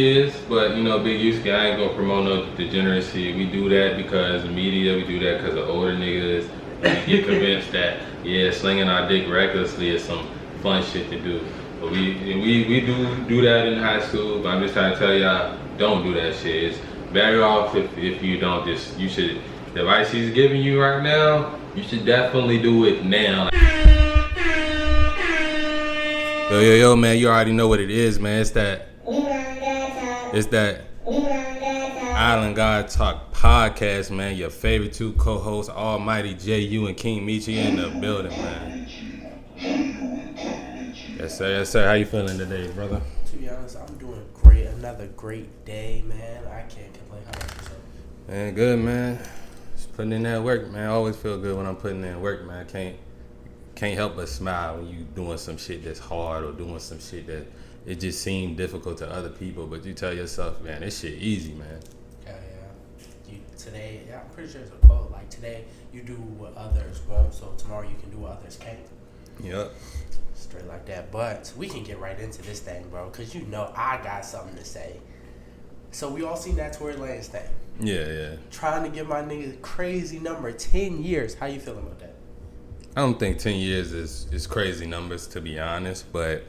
Is, but you know, Big Yuski, I ain't gonna promote no degeneracy. We do that because the media, we do that because of older niggas. We get convinced that, yeah, slinging our dick recklessly is some fun shit to do. But we do that in high school, but I'm just trying to tell y'all, don't do that shit. It's better off if you don't you should, the advice he's giving you right now, you should definitely do it now. Yo, man, you already know what it is, man. It's that Island God Talk podcast, man. Your favorite two co-hosts, Almighty J.U. and Kingmeechyyy in the building, man. Yes, sir. How you feeling today, brother? To be honest, I'm doing great. Another great day, man. I can't complain. How about yourself? Man, good, man. Just putting in that work, man. I always feel good when I'm putting in work, man. Can't help but smile when you doing some shit that's hard or doing some shit that it just seemed difficult to other people, but you tell yourself, man, this shit easy, man. Yeah. Today, I'm pretty sure it's a quote, like, today you do what others won't, so tomorrow you can do what others can't. Yep. Straight like that. But we can get right into this thing, bro, because you know I got something to say. So we all seen that Tory Lanes thing. Yeah. Trying to give my nigga crazy number, 10 years. How you feeling about that? I don't think 10 years is crazy numbers, to be honest, but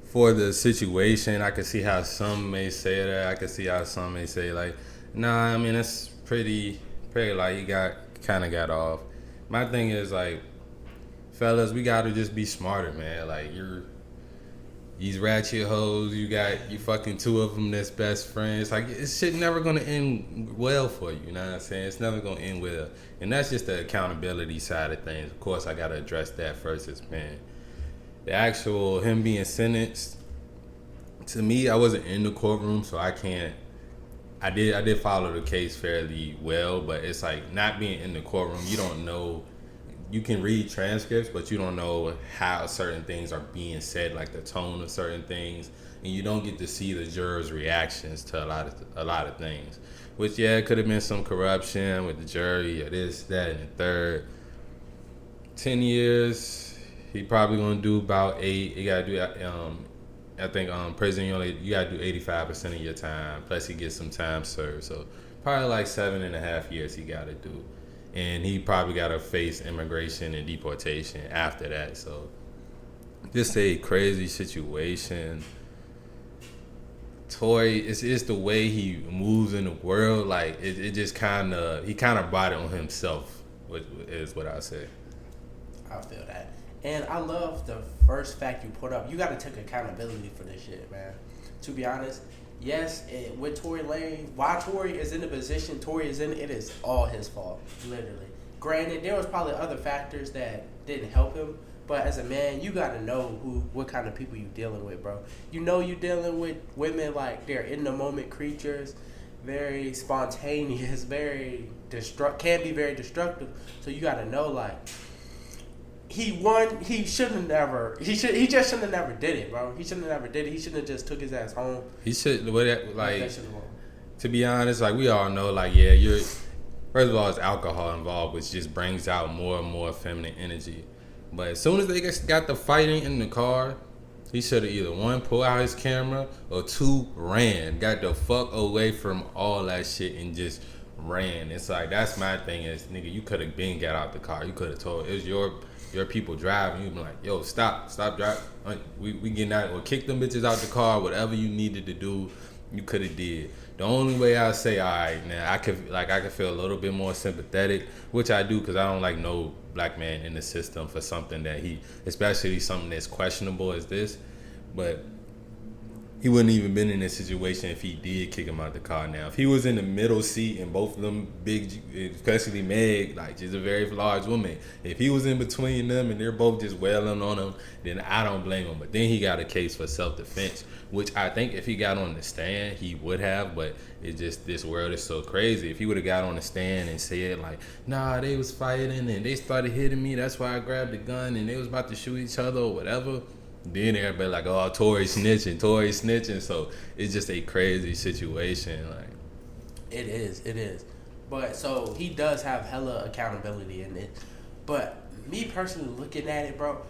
for the situation, I can see how some may say that. I can see how some may say, like, nah, I mean, that's pretty like, you kind of got off. My thing is, like, fellas, we got to just be smarter, man. Like, these ratchet hoes, you fucking two of them that's best friends. Like, this shit never going to end well for you, you know what I'm saying? It's never going to end well. And that's just the accountability side of things. Of course, I got to address that first as, man. The actual him being sentenced, to me, I wasn't in the courtroom, so I can't. I did follow the case fairly well, but it's like not being in the courtroom, you don't know. You can read transcripts, but you don't know how certain things are being said, like the tone of certain things, and you don't get to see the jurors' reactions to a lot of things. Which, yeah, it could have been some corruption with the jury or this, that, and the third. 10 years. He probably gonna do about 8. You gotta do, I think, prison. You gotta do 85% of your time. Plus, he gets some time served. So probably like 7.5 years he gotta do, and he probably gotta face immigration and deportation after that. So just a crazy situation. Tory, it's the way he moves in the world. Like it just he kind of brought it on himself. Is what I say. I feel that. And I love the first fact you put up. You got to take accountability for this shit, man. To be honest, yes, with Tory Lane, why Tory is in the position Tory is in, it is all his fault, literally. Granted, there was probably other factors that didn't help him, but as a man, you got to know what kind of people you dealing with, bro. You know you dealing with women like they're in-the-moment creatures, very spontaneous, can be very destructive. So you got to know, like, he just shouldn't have never did it, bro. He shouldn't have never did it. He shouldn't have just took his ass home. He should, like, to be honest, like, we all know, like, yeah, first of all, it's alcohol involved, which just brings out more and more feminine energy. But as soon as they got the fighting in the car, he should have either, one, pulled out his camera, or two, got the fuck away from all that shit and just ran. It's like, that's my thing is, nigga, you could have been got out the car. You could have told, it was your people driving, you'd be like, yo, stop driving. We getting out, or kick them bitches out the car, whatever you needed to do, you could have did. The only way I say, all right, now I could feel a little bit more sympathetic, which I do, because I don't like no black man in the system for something that especially something that's questionable as this, but he wouldn't even been in this situation if he did kick him out the car. Now, if he was in the middle seat and both of them big, especially Meg, like, she's a very large woman. If he was in between them and they're both just wailing on him, then I don't blame him. But then he got a case for self-defense, which I think if he got on the stand, he would have. But it's just, this world is so crazy. If he would have got on the stand and said, like, nah, they was fighting and they started hitting me, that's why I grabbed the gun and they was about to shoot each other or whatever, then everybody like, oh, Tory snitching. So it's just a crazy situation. Like, it is. But so he does have hella accountability in it. But me personally looking at it, bro,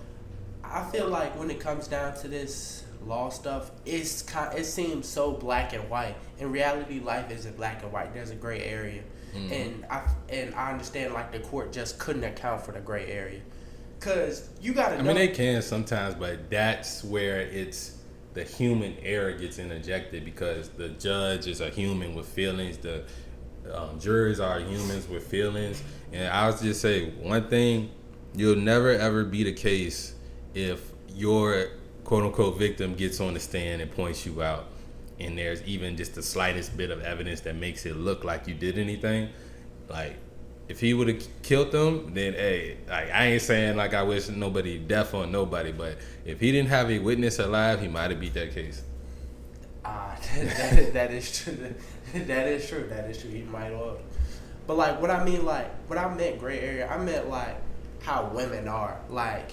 I feel like when it comes down to this, law stuff, it seems so black and white. In reality, life isn't black and white. There's a gray area, and I understand like the court just couldn't account for the gray area, cause you gotta. I mean, they can sometimes, but that's where the human error gets interjected because the judge is a human with feelings. The jurors are humans with feelings, and I'll just say one thing: you'll never ever be the case if your quote unquote victim gets on the stand and points you out, and there's even just the slightest bit of evidence that makes it look like you did anything. Like, if he would have killed them, then hey, like, I ain't saying like I wish nobody death on nobody, but if he didn't have a witness alive, he might have beat that case. That is true. That is true. He might have. But like, what I meant gray area, I meant like how women are. Like,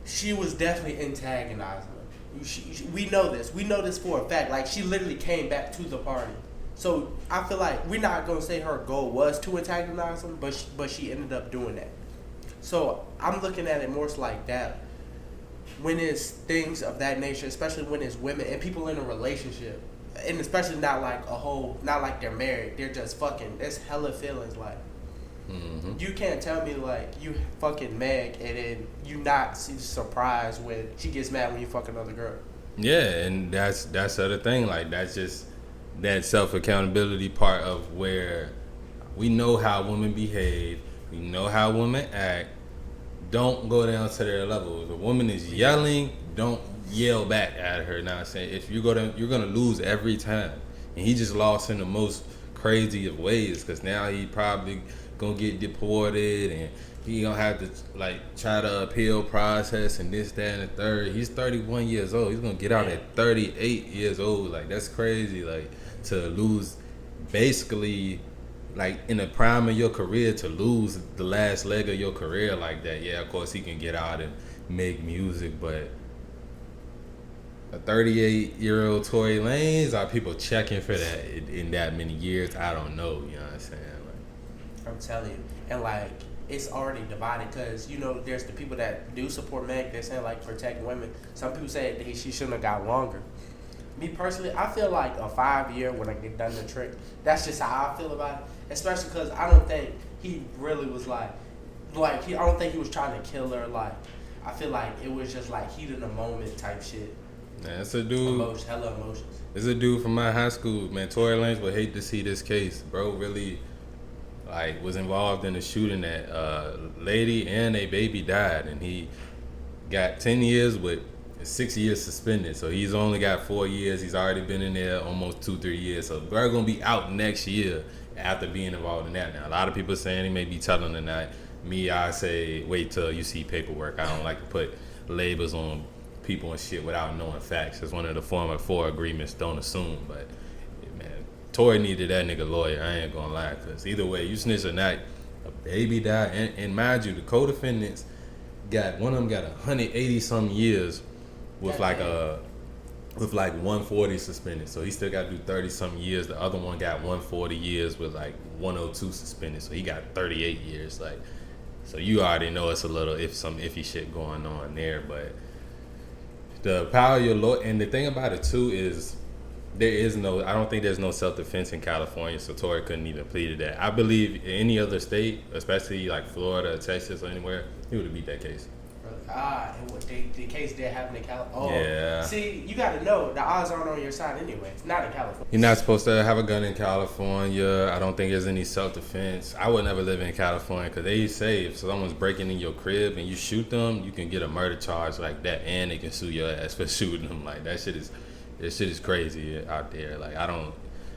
she was definitely antagonizing him. We know this. We know this for a fact. Like, she literally came back to the party. So I feel like we're not gonna say her goal was to antagonize him, but she ended up doing that. So I'm looking at it more like that. When it's things of that nature, especially when it's women and people in a relationship, and especially not like they're married, they're just fucking. There's hella feelings like. You can't tell me like you fucking Meg and then you not surprised when she gets mad when you fuck another girl. Yeah, and that's the other thing. Like, that's just that self accountability part of where we know how women behave, we know how women act. Don't go down to their level. If a woman is yelling, don't yell back at her. Now, I'm saying if you're gonna lose every time, and he just lost in the most crazy of ways because now he probably gonna get deported and he gonna have to like try to appeal process and this, that, and the third. He's 31 years old. He's gonna get out at 38 years old. Like, that's crazy. Like, to lose basically like in the prime of your career, to lose the last leg of your career like that. Yeah, of course he can get out and make music, but a 38-year-old Tory Lanes, are people checking for that in that many years? I don't know. You know what I'm saying? I'm telling you, and like it's already divided because there's the people that do support Meg. They're saying like protect women. Some people say that she shouldn't have got longer. Me personally, I feel like a 5-year when I get done the trick. That's just how I feel about it. Especially because I don't think he really was I don't think he was trying to kill her. Like, I feel like it was just like heat of the moment type shit. Man, it's a dude. Hella emotions. It's a dude from my high school, man. Tory Lanes would hate to see this case, bro. Really, like, was involved in the shooting that lady and a baby died, and he got 10 years with 6 years suspended. So he's only got 4 years. He's already been in there almost 2-3 years. So we're gonna be out next year after being involved in that. Now, a lot of people saying he may be telling the night. Me, I say wait till you see paperwork. I don't like to put labels on people and shit without knowing facts. It's one of the former 4 agreements. Don't assume, but man, Tory needed that nigga lawyer. I ain't gonna lie, cause either way, you snitch or not, a baby died, and mind you, the co-defendants one of them got 180 some years with like 140 suspended. So he still got to do 30 some years. The other one got 140 years with like 102 suspended. So he got 38 years. Like, so you already know it's a little some iffy shit going on there, but the power of your law, and the thing about it too is I don't think there's no self-defense in California, so Tory couldn't even plead that. I believe in any other state, especially like Florida, Texas, or anywhere, he would have beat that case. The case did happen in California. Oh, yeah. See, you got to know the odds aren't on your side anyway. It's not in California. You're not supposed to have a gun in California. I don't think there's any self-defense. I would never live in California because they say if someone's breaking in your crib and you shoot them, you can get a murder charge like that, and they can sue your ass for shooting them. Like, that shit is crazy out there. Like, I don't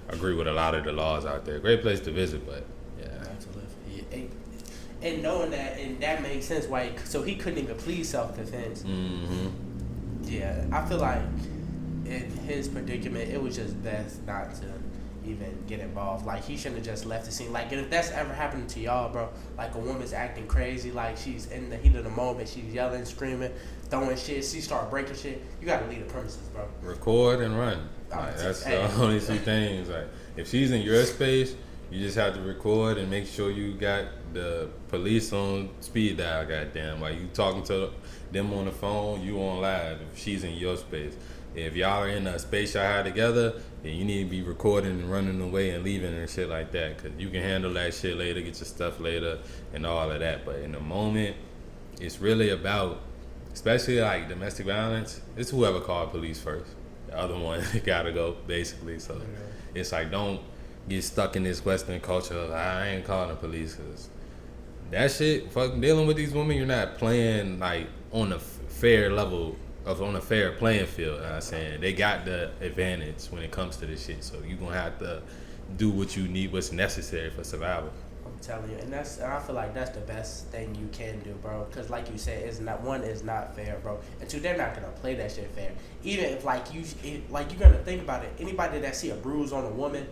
agree with a lot of the laws out there. Great place to visit, but yeah. Absolutely. And knowing that, and that makes sense why. So he couldn't even plead self-defense. Mm-hmm. Yeah, I feel like in his predicament, it was just best not to even get involved. Like, he shouldn't have just left the scene. Like, and if that's ever happened to y'all, bro, like a woman's acting crazy, like she's in the heat of the moment, she's yelling, screaming, throwing shit, she start breaking shit, you gotta leave the premises, bro. Record and run. Like, that's the only two things. Like, if she's in your space, You just have to record and make sure you got the police on speed dial, goddamn. While you talking to them on the phone, you on live if she's in your space. If y'all are in a space y'all have together, then you need to be recording and running away and leaving and shit like that. Because you can handle that shit later, get your stuff later, and all of that. But in the moment, it's really about, especially like domestic violence, it's whoever called police first. The other one gotta go, basically. So it's like, don't get stuck in this Western culture of, I ain't calling the police, because that shit, fucking dealing with these women, you're not playing like on a fair level, on a fair playing field. You know what I'm saying? They got the advantage when it comes to this shit, so you're gonna have to do what you need, what's necessary for survival. I'm telling you, and I feel like that's the best thing you can do, bro. Because like you said, it's not fair, bro. And two, they're not gonna play that shit fair. Even if you're gonna think about it. Anybody that see a bruise on a woman,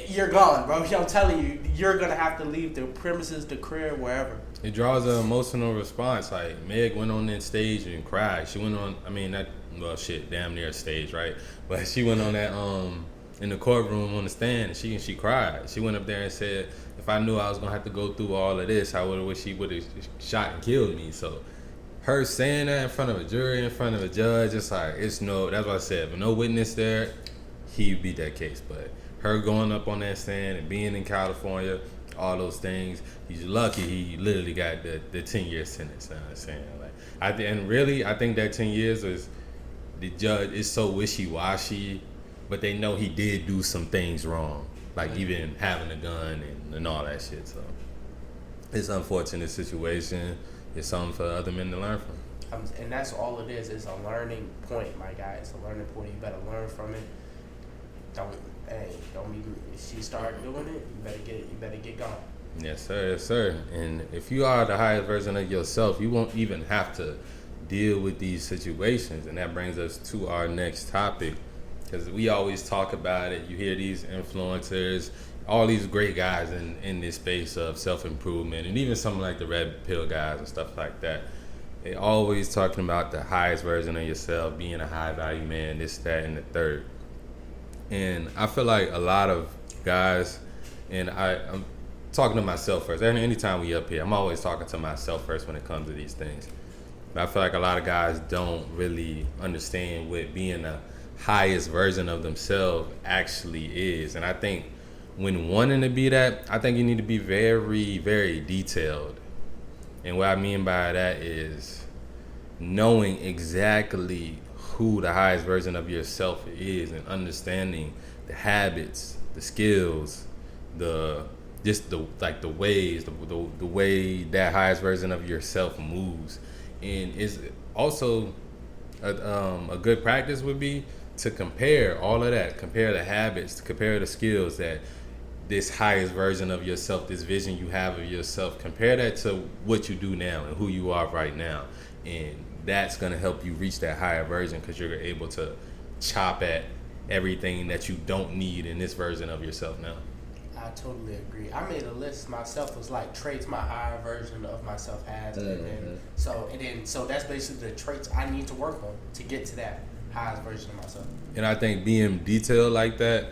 you're gone, bro. I'm telling you, you're gonna have to leave the premises, the crib, wherever. It draws an emotional response. Like Meg went on that stage and cried. She went on, damn near a stage, right? But she went on that in the courtroom on the stand, and she cried. She went up there and said, if I knew I was gonna have to go through all of this, I wish she would have shot and killed me. So her saying that in front of a jury, in front of a judge, it's like, that's what I said. But no witness there, he beat that case. But her going up on that stand and being in California, all those things, he's lucky he literally got the 10-year sentence. You know what I'm saying? Like, I think that 10 years is, the judge is so wishy-washy, but they know he did do some things wrong, like even having a gun and all that shit. So it's an unfortunate situation. It's something for other men to learn from. And that's all it is. It's a learning point, my guy. It's a learning point. You better learn from it. Don't even. If she start doing it, you better get going. Yes, sir. Yes, sir. And if you are the highest version of yourself, you won't even have to deal with these situations. And that brings us to our next topic, because we always talk about it. You hear these influencers, all these great guys in this space of self-improvement, and even some like the red pill guys and stuff like that. They always talking about the highest version of yourself, being a high value man, this, that, and the third. And I feel like a lot of guys, and I'm talking to myself first. Anytime we up here, I'm always talking to myself first when it comes to these things. But I feel like a lot of guys don't really understand what being the highest version of themselves actually is. And I think when wanting to be that, I think you need to be very, very detailed. And what I mean by that is knowing exactly who the highest version of yourself is, and understanding the habits, the skills, the ways, the way that highest version of yourself moves. And is also a good practice would be to compare all of that, compare the habits, compare the skills that this highest version of yourself, this vision you have of yourself, compare that to what you do now and who you are right now. And that's going to help you reach that higher version, because you're able to chop at everything that you don't need in this version of yourself now. I totally agree. I made a list myself. Was like traits my higher version of myself has, and so that's basically the traits I need to work on to get to that highest version of myself. And I think being detailed like that,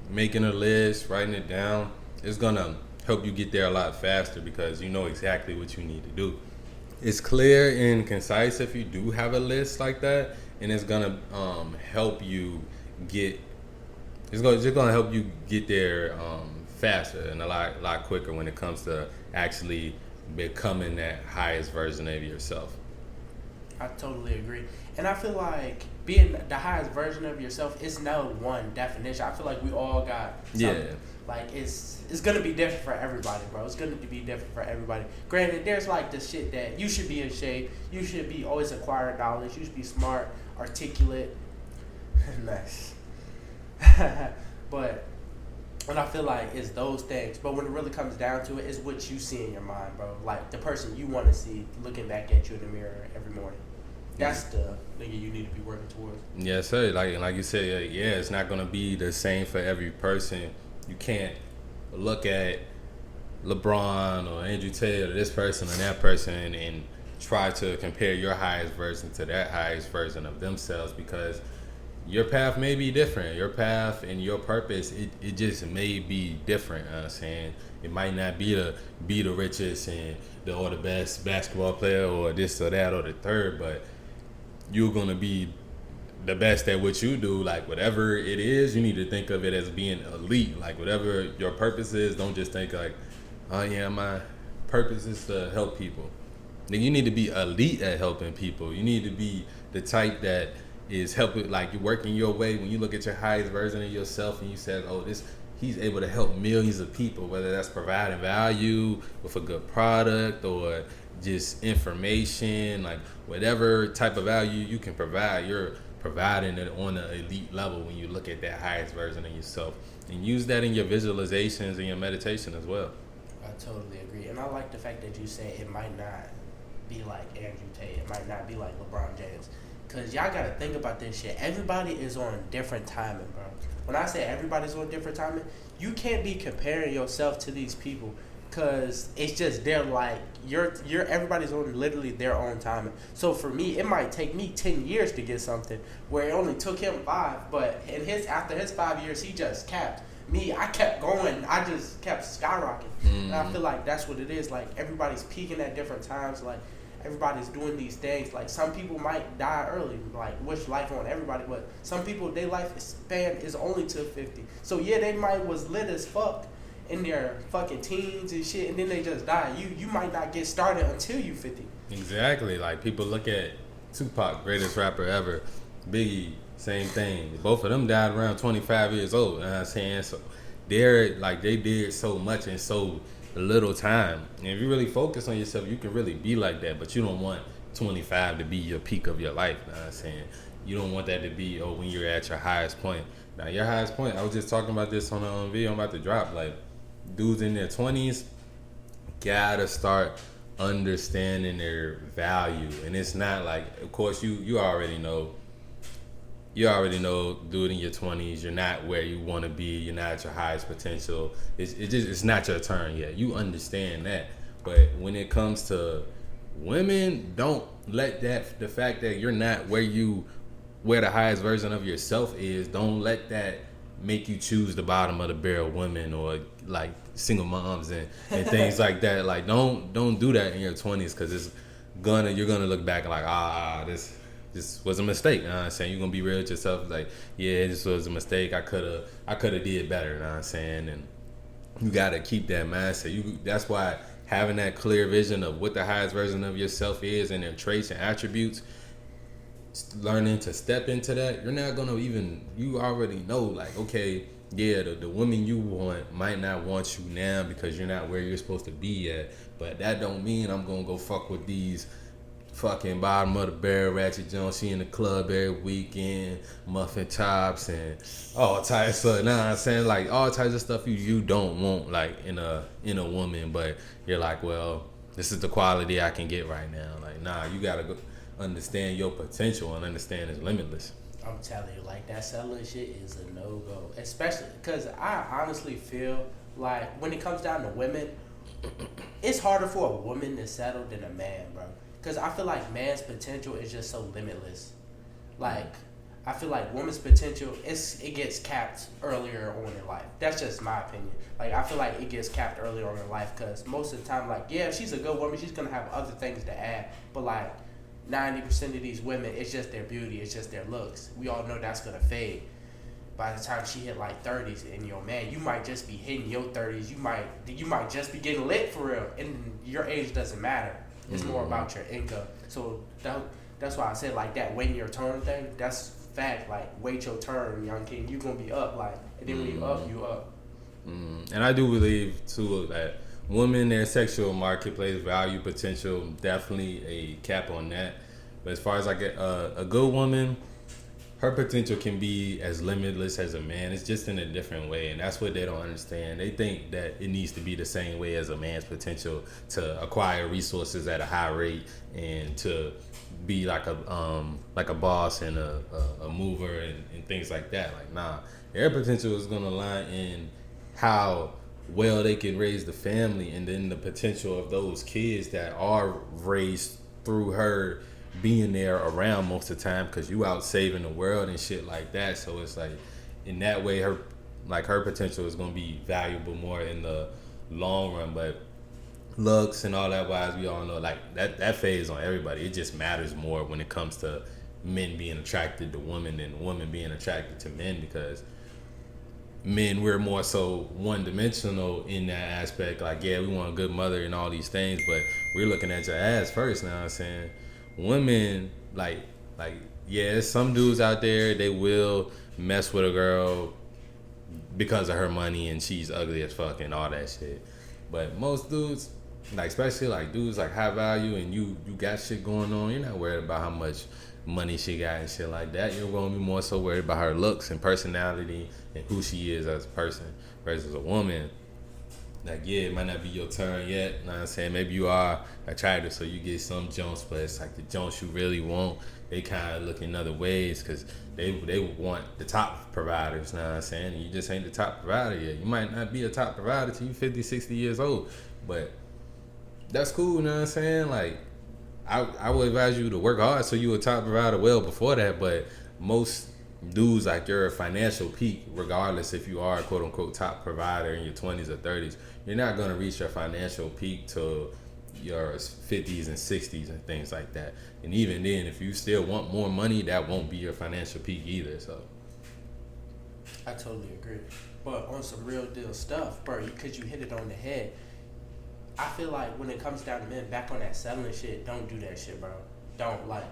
making a list, writing it down, is gonna help you get there a lot faster, because you know exactly what you need to do. It's clear and concise if you do have a list like that, and it's gonna help you get. It's just gonna help you get there faster and a lot quicker when it comes to actually becoming that highest version of yourself. I totally agree. And I feel like being the highest version of yourself is no one definition. I feel like we all got something. Yeah. Like it's gonna be different for everybody, bro. It's gonna be different for everybody. Granted, there's like the shit that you should be in shape. You should be always acquiring knowledge. You should be smart, articulate. Nice. But when I feel like it's those things, but when it really comes down to it, it's what you see in your mind, bro. Like the person you want to see looking back at you in the mirror every morning. That's the nigga you need to be working towards. Yes, sir. Like you said, it's not gonna be the same for every person. You can't look at LeBron or Andrew Tate or this person or that person and try to compare your highest version to that highest version of themselves, because your path may be different. Your path and your purpose, it just may be different. You know what I'm saying, it might not be to be the richest and or the best basketball player or this or that or the third, but you're gonna be the best at what you do. Like whatever it is, you need to think of it as being elite. Like whatever your purpose is, don't just think like, oh yeah, my purpose is to help people. Then you need to be elite at helping people. You need to be the type that is helping, like you're working your way. When you look at your highest version of yourself and you said, oh, he's able to help millions of people, whether that's providing value with a good product or just information, like whatever type of value you can provide, you're providing it on an elite level when you look at that highest version of yourself. And use that in your visualizations and your meditation as well. I totally agree. And I like the fact that you say it might not be like Andrew Tate. It might not be like LeBron James. Because y'all got to think about this shit. Everybody is on different timing, bro. When I say everybody's on different timing, you can't be comparing yourself to these people. Because it's just they're like, everybody's on literally their own timing. So for me, it might take me 10 years to get something where it only took him 5. But after his 5 years, he just capped. Me, I kept going. I just kept skyrocketing. And I feel like that's what it is. Like, everybody's peaking at different times. Like, everybody's doing these things. Like, some people might die early. Like, wish life on everybody. But some people, their life span is only to 50. So, yeah, they was lit as fuck in their fucking teens and shit. And then they just die. You might not get started until you 50. Exactly. Like, people look at Tupac, greatest rapper ever. Biggie, same thing. Both of them died around 25 years old. You know what I'm saying? So they're like, they did so much in so little time. And if you really focus on yourself, you can really be like that. But you don't want 25 to be your peak of your life. You know what I'm saying? You don't want that to be, when you're at your highest point. Now, your highest point, I was just talking about this on a video I'm about to drop. Like, dudes in their 20s gotta start understanding their value. And it's not like, of course, you already know. You already know, dude, in your 20s, you're not where you want to be. You're not at your highest potential. It's not your turn yet. You understand that. But when it comes to women, don't let the fact that you're not where the highest version of yourself is, don't let that make you choose the bottom of the barrel women or like single moms and things like that. Like, don't do that in your 20s, because you're gonna look back and like, this was a mistake. You know what I'm saying? You're gonna be real with yourself, like, yeah, this was a mistake. I could have did better. You know what I'm saying? And you gotta keep that mindset. That's why having that clear vision of what the highest version of yourself is and their traits and attributes, learning to step into that, you're not gonna you already know, like, okay, yeah, the woman you want might not want you now because you're not where you're supposed to be at, but that don't mean I'm gonna go fuck with these fucking bottom of the barrel ratchet Jones. She in the club every weekend, muffin tops and all types of, know what I'm saying, like all types of stuff you don't want, like in a woman, but you're like, well, this is the quality I can get right now. Like, nah, you gotta go understand your potential and understand it's limitless. I'm telling you, like, that settling shit is a no-go, especially because I honestly feel like when it comes down to women, it's harder for a woman to settle than a man, bro. Because I feel like man's potential is just so limitless. Like, I feel like woman's potential, it gets capped earlier on in life. That's just my opinion. Like, I feel like it gets capped earlier on in life because most of the time, like, yeah, if she's a good woman, she's going to have other things to add. But, like, 90% of these women, it's just their beauty, it's just their looks. We all know that's going to fade. By the time she hit, like, 30s, and, man, you might just be hitting your 30s. You might just be getting lit for real. And your age doesn't matter. It's more about your income. So that's why I said, like, that waiting your turn thing, that's fact. Like, wait your turn, young king. You going to be up. Like, and then when you up, you up. And I do believe, too, that women, their sexual marketplace value potential, definitely a cap on that. But as far as, like, a good woman, her potential can be as limitless as a man. It's just in a different way, and that's what they don't understand. They think that it needs to be the same way as a man's potential to acquire resources at a high rate and to be like a boss and a mover and things like that. Like, nah, their potential is gonna lie in how well they can raise the family, and then the potential of those kids that are raised through her being there around most of the time because you out saving the world and shit like that. So it's like in that way, her potential is gonna be valuable more in the long run. But looks and all that wise, we all know like that phase on everybody. It just matters more when it comes to men being attracted to women than women being attracted to men, because men, we're more so one-dimensional in that aspect. Like, yeah, we want a good mother and all these things, but we're looking at your ass first. Now I'm saying, women, like, yeah, there's some dudes out there, they will mess with a girl because of her money and she's ugly as fuck and all that shit. But most dudes, like especially like dudes like high value and you got shit going on, you're not worried about how much money she got and shit like that. You're gonna be more so worried about her looks and personality and who she is as a person versus a woman. Like, yeah, it might not be your turn yet. You know what I'm saying? Maybe you are attractive, so you get some jumps, but it's like the jumps you really want, they kind of look in other ways because they want the top providers. You know what I'm saying? And you just ain't the top provider yet. You might not be a top provider till you 50, 60 years old, but that's cool. You know what I'm saying? Like, I would advise you to work hard so you a top provider well before that, but most dudes, like, your financial peak, regardless if you are a quote unquote top provider in your 20s or 30s, you're not going to reach your financial peak till your 50s and 60s and things like that. And even then, if you still want more money, that won't be your financial peak either. So I totally agree. But on some real deal stuff, bro, because you hit it on the head, I feel like when it comes down to men, back on that selling shit, don't do that shit, bro. Don't, like,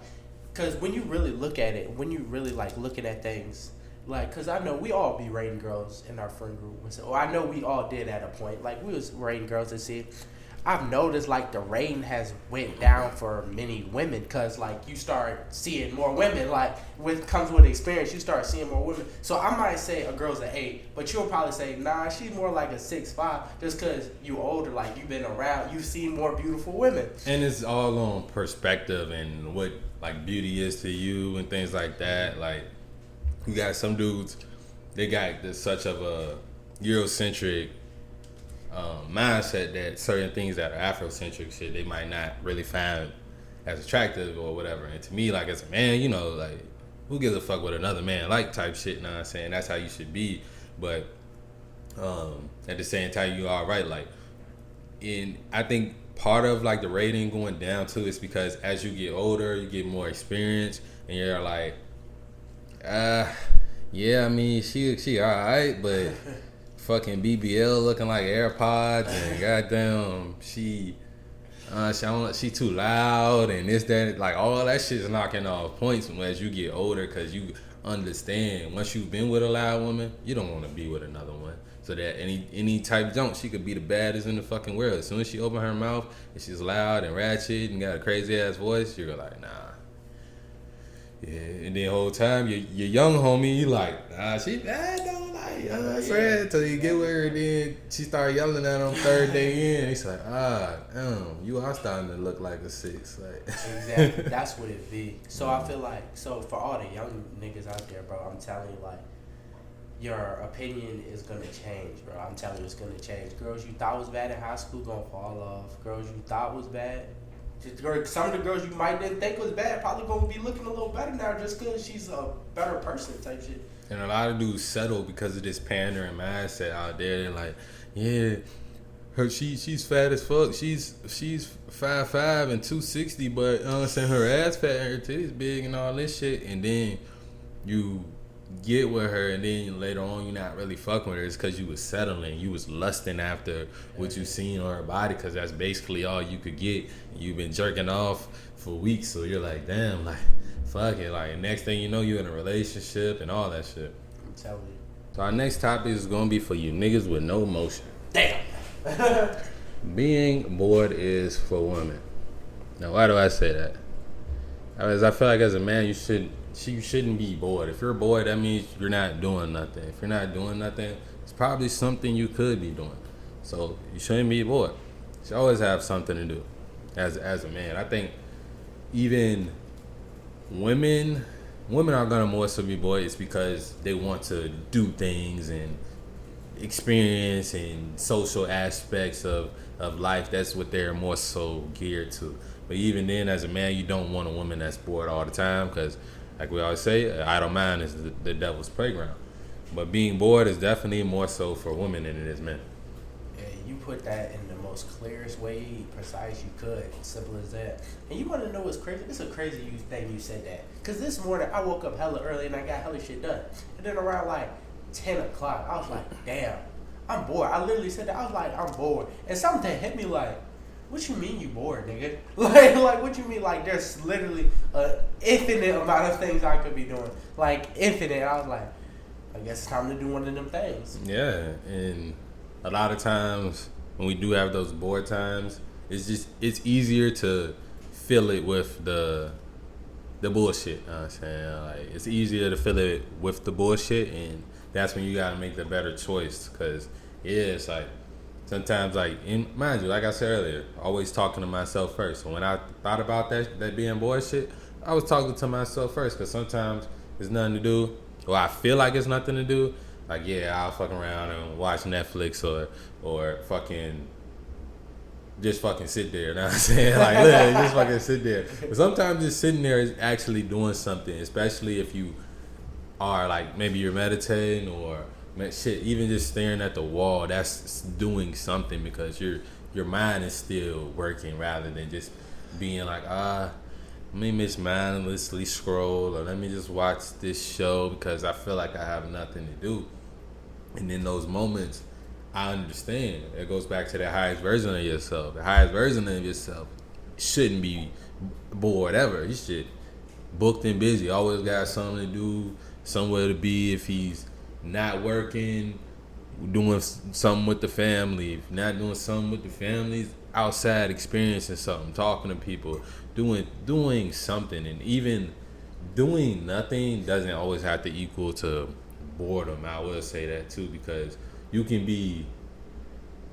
because when you really look at it, when you really, like, looking at things, like, because I know we all be rating girls in our friend group. So I know we all did at a point. Like, we was rating girls and see. I've noticed, like, the rating has went down for many women because, like, you start seeing more women. Like, comes with experience, you start seeing more women. So I might say a girl's an 8, but you'll probably say, nah, she's more like a 6'5", just because you older, like, you've been around, you've seen more beautiful women. And it's all on perspective and what, like, beauty is to you and things like that. Like, you got some dudes, they got such of a Eurocentric mindset that certain things that are Afrocentric shit they might not really find as attractive or whatever. And to me, like, as a man, you know, like, who gives a fuck what another man like type shit, you know what I'm saying? That's how you should be. But at the same time, you are right. Like, I think part of, like, the rating going down too is because as you get older, you get more experience and you're like, yeah, I mean, she alright, but fucking BBL looking like AirPods and goddamn she too loud and this, that, like, all that shit's knocking off points as you get older, because you understand once you've been with a loud woman, you don't want to be with another one. So that any type junk, she could be the baddest in the fucking world. As soon as she open her mouth and she's loud and ratchet and got a crazy ass voice, you're like, nah. Yeah, and the whole time your young homie, you like, nah, she bad though, like, you know what I'm saying? Until you get with her, and then she start yelling at him third day in. He's like, you are starting to look like a 6. Like, exactly, that's what it be. So I feel like, so for all the young niggas out there, bro, I'm telling you, like, your opinion is gonna change, bro. I'm telling you, it's gonna change. Girls you thought was bad in high school gonna fall off. Girls you thought was bad, some of the girls you might didn't think was bad probably gonna be looking a little better now just because she's a better person type shit. And a lot of dudes settle because of this pandering mindset out there. They're like, yeah, she's fat as fuck. She's 5'5" and 260, but I'm saying her ass fat and her titties big and all this shit. And then you get with her, and then later on you're not really fucking with her. It's because you was settling, you was lusting after what you seen on her body, because that's basically all you could get. You've been jerking off for weeks, so you're like, damn, like, fuck it. Like, next thing you know, you're in a relationship and all that shit. I'm telling you. So our next topic is gonna be for you niggas with no emotion. Damn. Being bored is for women. Now, why do I say that? Because I feel like as a man, you shouldn't be bored. If you're bored, that means you're not doing nothing. If you're not doing nothing, it's probably something you could be doing. So you shouldn't be bored. You should always have something to do as a man. I think even women are gonna more so be bored. It's because they want to do things and experience and social aspects of life. That's what they're more so geared to. But even then, as a man, you don't want a woman that's bored all the time because, like we always say, an idle mind is the devil's playground. But being bored is definitely more so for women than it is men. Yeah, you put that in the most clearest way, precise you could, simple as that. And you want to know what's crazy? It's a crazy thing you said that. Because this morning, I woke up hella early and I got hella shit done. And then around like 10 o'clock, I was like, damn, I'm bored. I literally said that. I was like, I'm bored. And something hit me like, what you mean you bored, nigga? Like what you mean? Like there's literally an infinite amount of things I could be doing. Like infinite. I was like, I guess it's time to do one of them things. Yeah, and a lot of times when we do have those bored times, it's easier to fill it with the bullshit. You know what I'm saying? Like it's easier to fill it with the bullshit, and that's when you gotta make the better choice. Cause it's like sometimes, like mind you, like I said earlier, always talking to myself first. So when I thought about that being bullshit, I was talking to myself first. Cause sometimes there's nothing to do. Or I feel like it's nothing to do, like yeah, I'll fuck around and watch Netflix or just fucking sit there. You know what I'm saying? Like literally just fucking sit there. But sometimes just sitting there is actually doing something, especially if you are like maybe you're meditating or shit, even just staring at the wall. That's doing something because your mind is still working rather than just being like let me just mindlessly scroll or let me just watch this show because I feel like I have nothing to do. And in those moments, I understand. It goes back to the highest version of yourself. The highest version of yourself shouldn't be bored ever. You should booked and busy. Always got something to do, somewhere to be. If he's not working, doing something with the family. If not doing something with the family, outside experiencing something, talking to people, doing something. And even doing nothing doesn't always have to equal to boredom. I will say that too, because you can be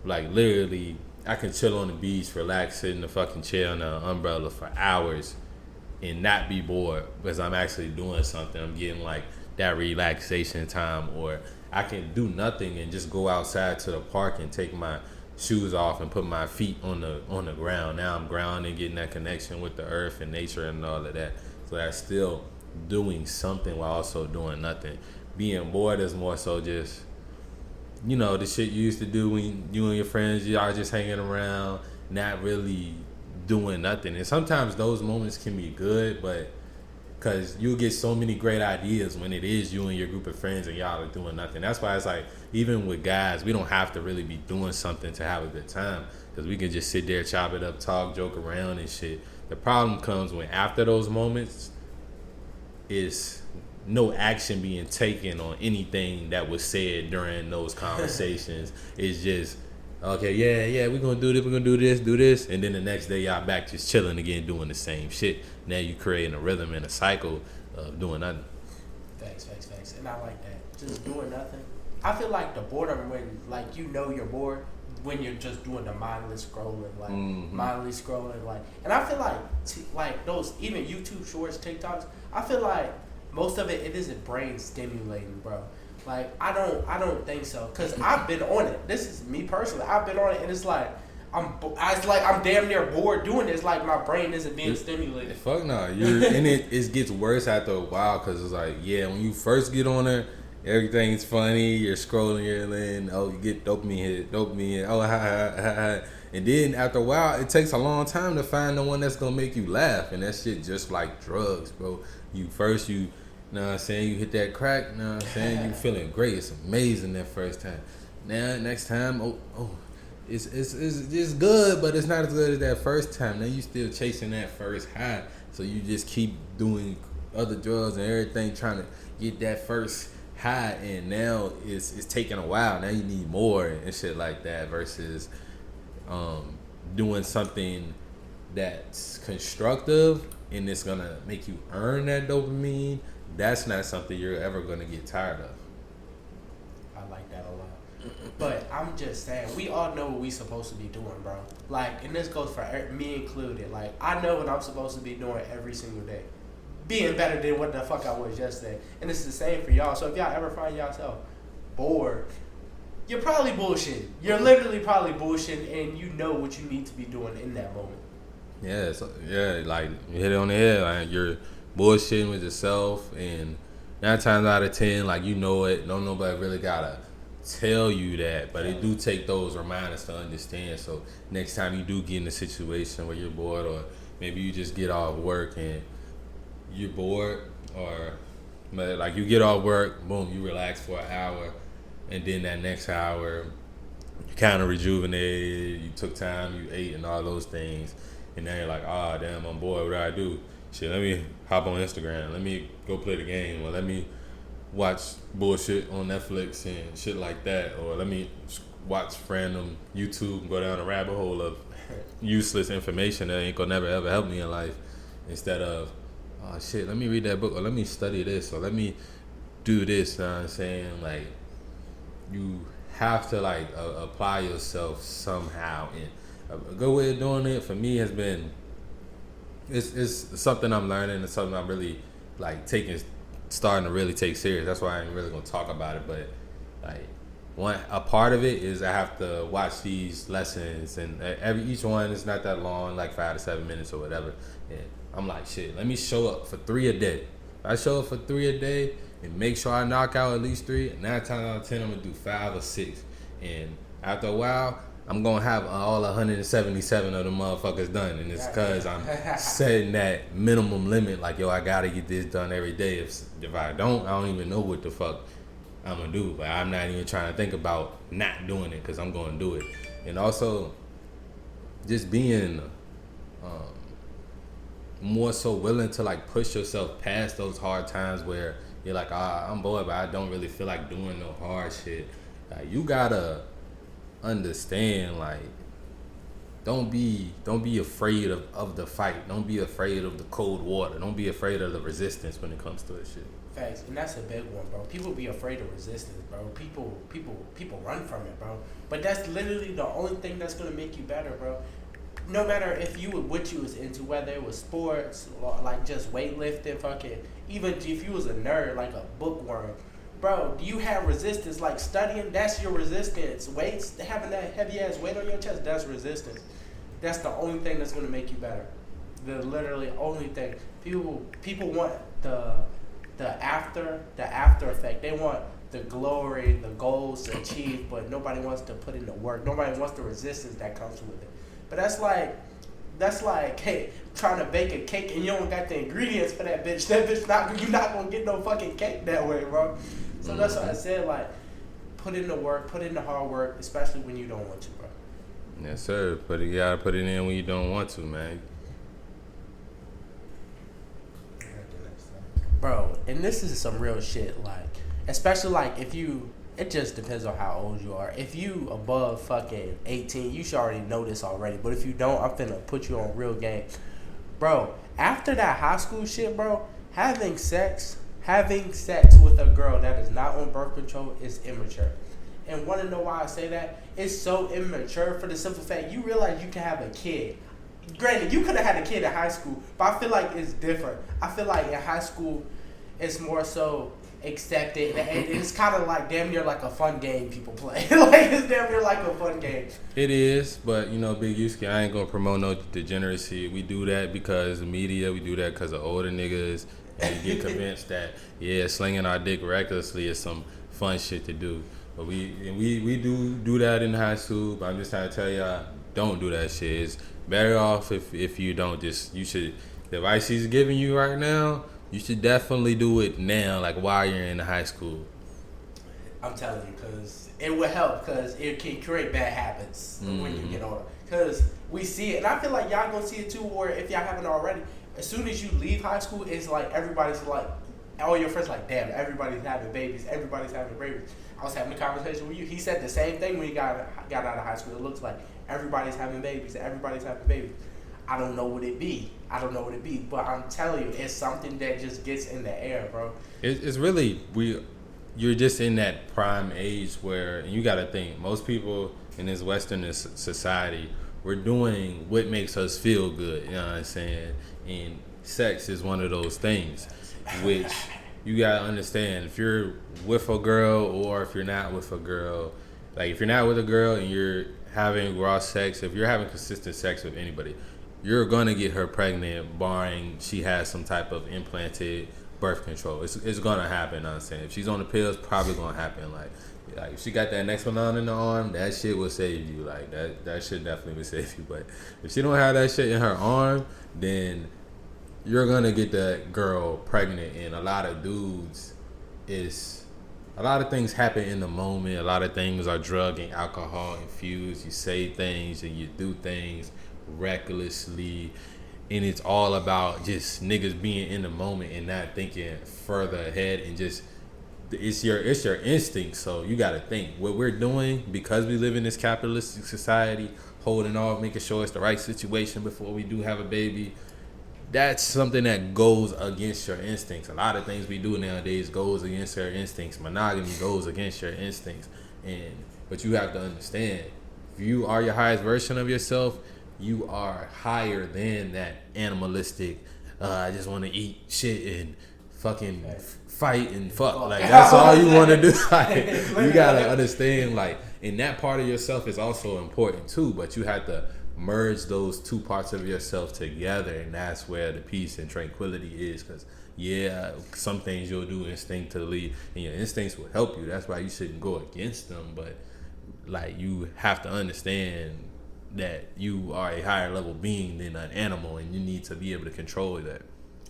like literally, I can chill on the beach, relax, sit in the fucking chair on the umbrella for hours and not be bored because I'm actually doing something. I'm getting like that relaxation time. Or I can do nothing and just go outside to the park and take my shoes off and put my feet on the ground. Now I'm grounded, getting that connection with the earth and nature and all of that. So that's still doing something while also doing nothing. Being bored is more so just, you know, the shit you used to do when you and your friends, y'all just hanging around, not really doing nothing. And sometimes those moments can be good, but because you'll get so many great ideas when it is you and your group of friends and y'all are doing nothing. That's why it's like, even with guys, we don't have to really be doing something to have a good time, because we can just sit there, chop it up, talk, joke around and shit. The problem comes when after those moments is no action being taken on anything that was said during those conversations. It's just, okay, yeah, we're gonna do this, do this, and then the next day y'all back just chilling again, doing the same shit. Now you creating a rhythm and a cycle of doing nothing. Facts. And I like that. Just doing nothing. I feel like the boredom when, like, you know you're bored when you're just doing the mindless scrolling, like, mindless scrolling, like, and I feel like, like, those, even YouTube shorts, TikToks, I feel like most of it isn't brain stimulating, bro. Like, I don't think so, because I've been on it. This is me personally. I've been on it, and it's like, I'm damn near bored doing this. Like, my brain isn't being stimulated. Fuck no. And it gets worse after a while, because it's like, yeah, when you first get on it, everything's funny. You're scrolling, you get dopamine hit, oh, ha. And then after a while, it takes a long time to find the one that's going to make you laugh. And that shit just like drugs, bro. You know what I'm saying, you hit that crack, you know what I'm saying, you feeling great. It's amazing that first time. Now, next time, it's good, but it's not as good as that first time. Now you still chasing that first high. So you just keep doing other drugs and everything, trying to get that first high, and now it's taking a while. Now you need more and shit like that, versus doing something that's constructive and it's gonna make you earn that dopamine. That's not something you're ever gonna get tired of. I like that a lot. But I'm just saying, we all know what we supposed to be doing, bro. Like, and this goes for me included. Like, I know what I'm supposed to be doing every single day, being better than what the fuck I was yesterday. And it's the same for y'all. So if y'all ever find yourself bored, you're probably bullshitting. You're literally probably bullshitting, and you know what you need to be doing in that moment. Yeah, so, yeah, like you hit it on the head. Like you're bullshitting with yourself, and 9 times out of 10, like you know it. Don't nobody really gotta tell you that, but it do take those reminders to understand. So next time you do get in a situation where you're bored, or maybe you just get off work and you're bored, or but like you get off work, boom, you relax for an hour, and then that next hour you kind of rejuvenated, you took time, you ate, and all those things, and then you're like, ah, damn, I'm bored. What do I do? Shit, let me hop on Instagram. Let me go play the game, or let me watch bullshit on Netflix and shit like that, or let me watch random YouTube and go down a rabbit hole of useless information that ain't gonna never ever help me in life. Instead of, oh shit, let me read that book, or let me study this, or let me do this. You know what I'm saying? Like, you have to like apply yourself somehow. And a good way of doing it for me has been, it's something I'm learning. It's something I'm really like starting to really take serious. That's why I ain't really gonna talk about it. But like a part of it is I have to watch these lessons, and each one is not that long, like 5 to 7 minutes or whatever. And I'm like, shit, let me show up for 3 a day. If I show up for 3 a day and make sure I knock out at least 3, 9 times out of 10 I'm gonna do 5 or 6. And after a while, I'm gonna have all 177 of the motherfuckers done, and it's because I'm setting that minimum limit. Like, yo, I gotta get this done every day. If I don't even know what the fuck I'm gonna do. But I'm not even trying to think about not doing it, because I'm gonna do it. And also, just being more so willing to like push yourself past those hard times where you're like, I'm bored, but I don't really feel like doing no hard shit. Like, you gotta understand, like, don't be afraid of the fight. Don't be afraid of the cold water. Don't be afraid of the resistance when it comes to this shit. Facts, and that's a big one, bro. People be afraid of resistance, bro. People run from it, bro. But that's literally the only thing that's gonna make you better, bro. No matter if what you was into, whether it was sports, or like just weightlifting, fucking, even if you was a nerd, like a bookworm, bro, you have resistance. Like studying, that's your resistance. Weights, having that heavy ass weight on your chest, that's resistance. That's the only thing that's gonna make you better. The literally only thing. People want the after effect. They want the glory, the goals to achieve, but nobody wants to put in the work. Nobody wants the resistance that comes with it. But that's like, hey, trying to bake a cake and you don't got the ingredients for that bitch. That bitch you're not gonna get no fucking cake that way, bro. So that's what I said, like, put in the work, put in the hard work, especially when you don't want to, bro. Yes, sir. But you gotta put it in when you don't want to, man. Bro, and this is some real shit, like, especially like if you, it just depends on how old you are. If you above fucking 18, you should already know this already. But if you don't, I'm finna put you on real game. Bro, after that high school shit, bro, having sex with a girl that is not on birth control is immature. And want to know why I say that? It's so immature for the simple fact you realize you can have a kid. Granted, you could have had a kid in high school, but I feel like it's different. I feel like in high school, it's more so accepted, and it's kind of like damn near like a fun game people play. Like, it's damn near like a fun game. It is, but you know, Big Yuski, I ain't gonna promote no degeneracy. We do that because the media. We do that because of older niggas, and we get convinced that slinging our dick recklessly is some fun shit to do. But we do that in high school. But I'm just trying to tell y'all, don't do that shit. It's better off if you don't. You should, the advice he's giving you right now, you should definitely do it now, like while you're in high school. I'm telling you, because it will help, because it can create bad habits when you get older. Because we see it, and I feel like y'all gonna see it too, or if y'all haven't already, as soon as you leave high school, it's like everybody's like, all your friends like, damn, everybody's having babies. I was having a conversation with you. He said the same thing when he got out of high school. It looks like everybody's having babies. I don't know what it be, but I'm telling you, it's something that just gets in the air, bro. It's really, you're just in that prime age where, and you got to think, most people in this Western society, we're doing what makes us feel good, you know what I'm saying? And sex is one of those things, which you got to understand. If you're with a girl or if you're not with a girl, like if you're not with a girl and you're having raw sex, if you're having consistent sex with anybody, you're gonna get her pregnant, barring she has some type of implanted birth control. It's gonna happen. You know what I'm saying, if she's on the pills, probably gonna happen. Like if she got that next one on in the arm, that shit will save you. Like that shit definitely will save you. But if she don't have that shit in her arm, then you're gonna get that girl pregnant. And a lot of dudes a lot of things happen in the moment. A lot of things are drug and alcohol infused. You say things and you do things recklessly, and it's all about just niggas being in the moment and not thinking further ahead, and just it's your instinct. So you got to think what we're doing, because we live in this capitalistic society, holding off, making sure it's the right situation before we do have a baby. That's something that goes against your instincts. A lot of things we do nowadays goes against your instincts. Monogamy goes against your instincts. But you have to understand, if you are your highest version of yourself, you are higher than that animalistic, I just want to eat shit and fucking fight and fuck. Like, that's all you want to do. Like, you got to understand, like, and that part of yourself is also important too, but you have to merge those two parts of yourself together, and that's where the peace and tranquility is. Because some things you'll do instinctively, and your instincts will help you. That's why you shouldn't go against them. But like, you have to understand that you are a higher level being than an animal, and you need to be able to control that.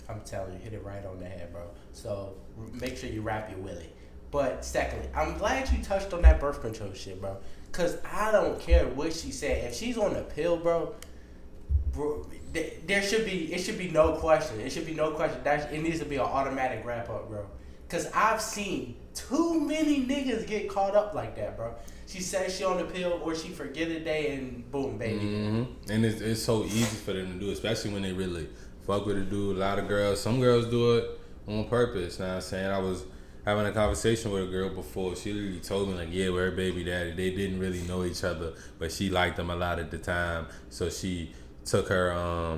I'm telling you, hit it right on the head, bro. So make sure you wrap your willy. But secondly, I'm glad you touched on that birth control shit, bro. Cause I don't care what she said. If she's on the pill, bro, it should be no question. It should be no question. It needs to be an automatic wrap up, bro. Cause I've seen too many niggas get caught up like that, bro. She says she on the pill, or she forget a day, and boom, baby. Mm-hmm. And it's so easy for them to do, especially when they really fuck with a dude. A lot of girls, some girls do it on purpose. Know what I'm saying? I was having a conversation with a girl before. She literally told me, like, yeah, with her baby daddy, they didn't really know each other, but she liked him a lot at the time. So she took her,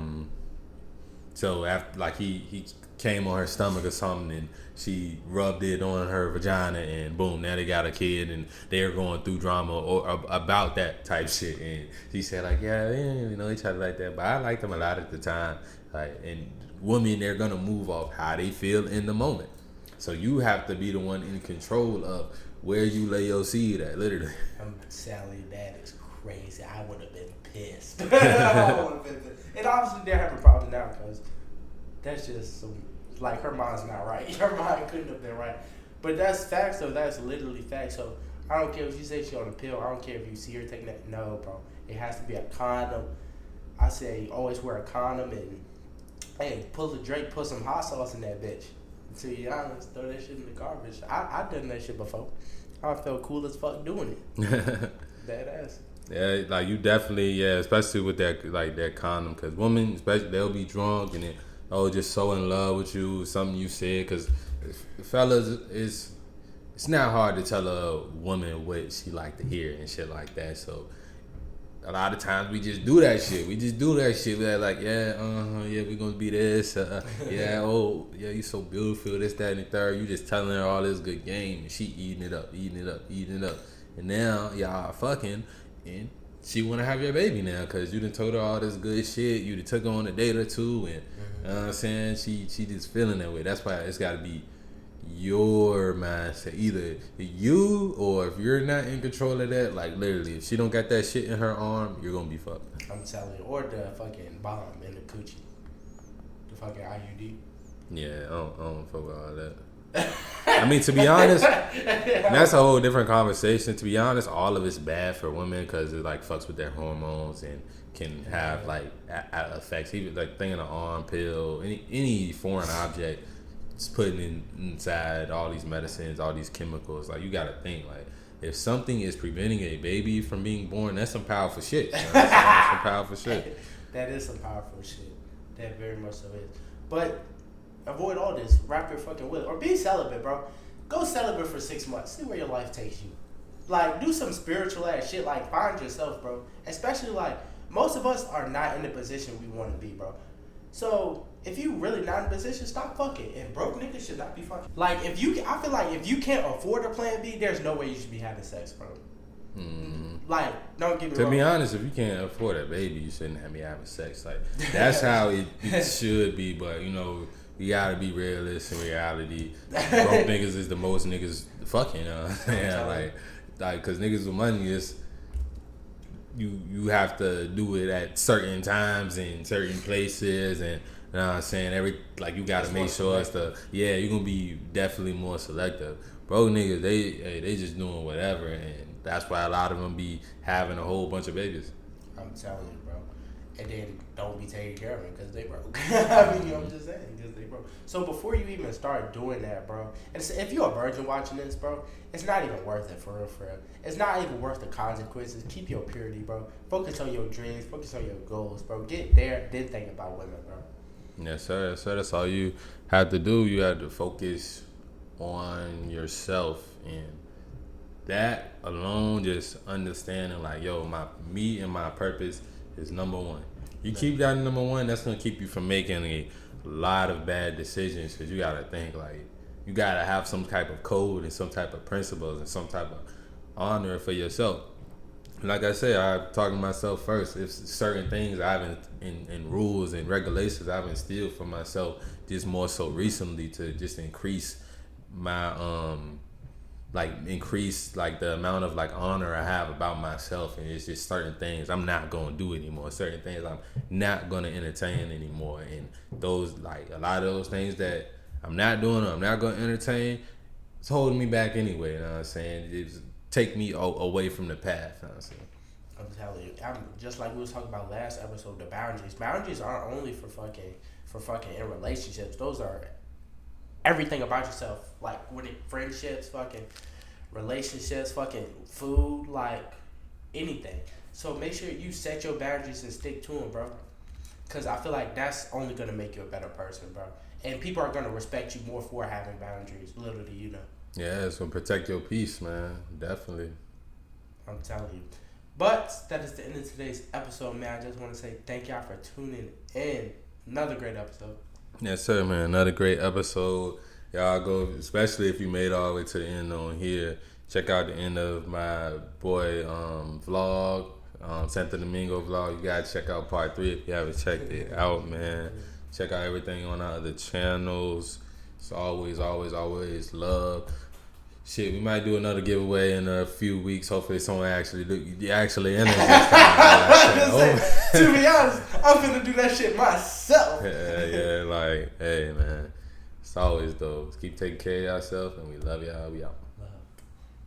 so after, like, he came on her stomach or something, and she rubbed it on her vagina, and boom, now they got a kid, and they're going through drama or about that type shit. And she said, like, yeah, they didn't really know each other like that, but I liked them a lot at the time. Like, and women, they're gonna move off how they feel in the moment. So you have to be the one in control of where you lay your seed at, literally. I'm Sally, that is crazy. I would have been pissed. And obviously they're having problems now, because that's just some, like, her mind's not right. Her mind couldn't have been right. But that's facts, though. That's literally facts. So I don't care if you say she's on a pill. I don't care if you see her taking that. No, bro. It has to be a condom. I say always wear a condom, and hey, pull the Drake, put some hot sauce in that bitch. To be honest, throw that shit in the garbage. I done that shit before. I felt cool as fuck doing it. Dead ass. Yeah, like, you definitely, especially with that, like, that condom, because women, especially, they'll be drunk and then, just so in love with you, something you said, because fellas, it's not hard to tell a woman what she like to hear and shit like that. So a lot of times we just do that shit. We're like, yeah, we gonna be this. Yeah, you so beautiful, this, that, and the third. You just telling her all this good game, and she eating it up. And now y'all fucking, and she wanna have your baby now, cause you done told her all this good shit. You done took her on a date or two, and you know what I'm saying, she just feeling that way. That's why it's gotta be your mindset, either you, or if you're not in control of that, like, literally, if she don't got that shit in her arm, you're gonna be fucked. I'm telling you. Or the fucking bomb in the coochie, the fucking IUD. Yeah, I don't fuck with all that. I mean, to be honest, that's a whole different conversation. To be honest, all of it's bad for women, because it, like, fucks with their hormones and can have, like, effects. Even, like, thing in an arm pill, any foreign object, it's putting inside all these medicines, all these chemicals. Like, you gotta think, like, if something is preventing a baby from being born, that's some powerful shit. You know what I'm saying? That's some powerful shit. That is some powerful shit. That very much so is. But avoid all this. Wrap your fucking will. Or be celibate, bro. Go celibate for 6 months. See where your life takes you. Like, do some spiritual ass shit. Like, find yourself, bro. Especially, like, most of us are not in the position we want to be, bro. So if you really not in a position, stop fucking. And broke niggas should not be fucking. Like, I feel like if you can't afford a plan B, there's no way you should be having sex, bro. Like, don't get me wrong. To be honest, if you can't afford a baby, you shouldn't be having sex. Like, that's how it should be. But you know, you gotta be realistic in reality. Broke niggas is the most niggas fucking. Yeah, like, cause niggas with money is. You have to do it at certain times in certain places, and you know what I'm saying, you gotta make sure it's you're gonna be definitely more selective. Bro, niggas, they just doing whatever, and that's why a lot of them be having a whole bunch of babies. I'm telling you, bro. And then don't be taking care of them because they broke. I mean, I'm just saying, because they broke. So before you even start doing that, bro, and if you're a virgin watching this, bro, it's not even worth it, for real, for real. It's not even worth the consequences. Keep your purity, bro. Focus on your dreams. Focus on your goals, bro. Get there, then think about women, bro. Yes, sir. Yes, sir. That's all you have to do. You have to focus on yourself, and that alone, just understanding like, yo, me and my purpose is number one. You keep that number one, that's gonna keep you from making a lot of bad decisions, because you gotta think like, you gotta have some type of code and some type of principles and some type of honor for yourself. Like I said, I'm talking to myself first. If certain things I've in rules and regulations I've instilled for myself, just more so recently, to just increase my increase the amount of honor I have about myself. And it's just certain things I'm not gonna do anymore, certain things I'm not gonna entertain anymore, and those a lot of those things that I'm not doing or I'm not gonna entertain, it's holding me back anyway. You know what I'm saying? It's take me away from the path. You know what I'm saying? I'm telling you, I'm just like we was talking about last episode. The boundaries aren't only for fucking in relationships. Those are everything about yourself, like with it, friendships, fucking relationships, fucking food, like anything. So make sure you set your boundaries and stick to them, bro. Because I feel like that's only gonna make you a better person, bro. And people are gonna respect you more for having boundaries. Little do you know. Yeah, so protect your peace, man. Definitely. I'm telling you. But that is the end of today's episode, man. I just want to say thank y'all for tuning in. Another great episode. Yes, sir, man. Another great episode. Y'all go, especially if you made all the way to the end on here, check out the end of my boy vlog, Santo Domingo vlog. You gotta check out part 3 if you haven't checked it out, man. Check out everything on our other channels. It's always love. Shit, we might do another giveaway in a few weeks. Hopefully someone actually in it. To be honest, I'm finna do that shit myself. Yeah, hey, man. It's always dope. Keep taking care of yourself, and we love y'all. We out.